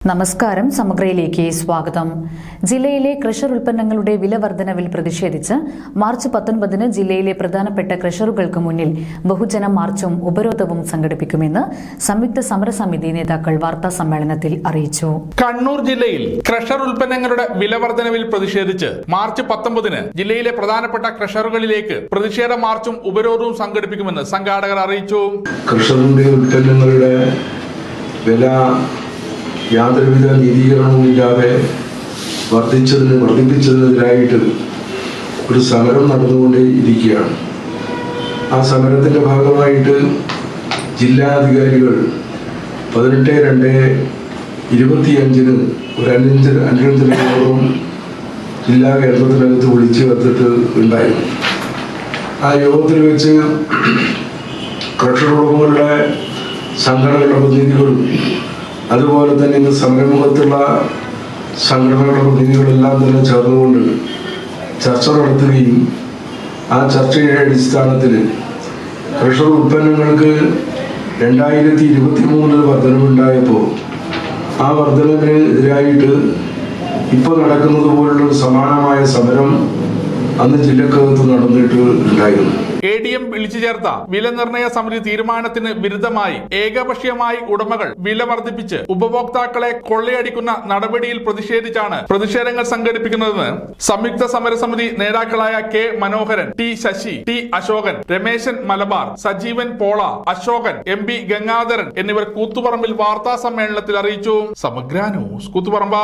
നമസ്കാരം. സമഗ്രയിലേക്ക് സ്വാഗതം. ജില്ലയിലെ ക്രഷർ ഉൽപ്പന്നങ്ങളുടെ വില വർധനവിൽ പ്രതിഷേധിച്ച് മാർച്ച് 19 ജില്ലയിലെ പ്രധാനപ്പെട്ട ക്രഷറുകൾക്ക് മുന്നിൽ ബഹുജന മാർച്ചും ഉപരോധവും സംഘടിപ്പിക്കുമെന്ന് സംയുക്ത സമരസമിതി നേതാക്കൾ വാർത്താ സമ്മേളനത്തിൽ അറിയിച്ചു. കണ്ണൂർ ജില്ലയിൽ ക്രഷർ ഉൽപ്പന്നങ്ങളുടെ വില വർധനവിൽ പ്രതിഷേധിച്ച് മാർച്ച് 19 ജില്ലയിലെ പ്രധാനപ്പെട്ട ക്രഷറുകളിലേക്ക് പ്രതിഷേധ മാർച്ചും ഉപരോധവും സംഘടിപ്പിക്കുമെന്ന് സംഘാടകർ അറിയിച്ചു. ക്രഷറിന്റെ ഉൽപ്പന്നങ്ങളുടെ വില യാതൊരുവിധ നീതീകരണവുമില്ലാതെ വർദ്ധിപ്പിച്ചതിനെതിരായിട്ട് ഒരു സമരം നടന്നുകൊണ്ടേയിരിക്കുകയാണ്. ആ സമരത്തിന്റെ ഭാഗമായിട്ട് ജില്ലാധികാരികൾ 18/2/25 ഒരു അന്വേഷണ ജില്ലാ കേന്ദ്രത്തിനകത്ത് വിളിച്ചു ചേർത്തിട്ട് ഉണ്ടായിരുന്നു. ആ യോഗത്തിൽ വെച്ച് ക്രഷർ ഉടമകളുടെ സംഘടനകളുടെ പ്രതിനിധികളും അതുപോലെ തന്നെ ഇന്ന് സമരമുഖത്തുള്ള സംഘടനകളുടെ പ്രതിനിധികളെല്ലാം തന്നെ ചേർന്നുകൊണ്ട് ചർച്ച നടത്തുകയും ആ ചർച്ചയുടെ അടിസ്ഥാനത്തിൽ ക്രഷർ ഉൽപ്പന്നങ്ങൾക്ക് 2023 വർധനവുണ്ടായപ്പോൾ ആ വർധനവിന് എതിരായിട്ട് ഇപ്പോൾ നടക്കുന്നത് പോലുള്ള സമാനമായ സമരം അന്ന് ജില്ലക്കകത്ത് നടന്നിട്ട് ഉണ്ടായിരുന്നു. ADM വിളിച്ചു ചേർത്ത വില നിർണയ സമിതി തീരുമാനത്തിന് വിരുദ്ധമായി ഏകപക്ഷീയമായി ഉടമകൾ വില വർദ്ധിപ്പിച്ച് ഉപഭോക്താക്കളെ കൊള്ളയടിക്കുന്ന നടപടിയിൽ പ്രതിഷേധിച്ചാണ് പ്രതിഷേധങ്ങൾ സംഘടിപ്പിക്കുന്നതെന്ന് സംയുക്ത സമരസമിതി നേതാക്കളായ K മനോഹരൻ, T ശശി, T അശോകൻ, രമേശൻ മലബാർ, സജീവൻ പോള, അശോകൻ, MB ഗംഗാധരൻ എന്നിവർ കൂത്തുപറമ്പിൽ വാർത്താ സമ്മേളനത്തിൽ അറിയിച്ചു. സമഗ്ര ന്യൂസ്, കൂത്തുപറമ്പ.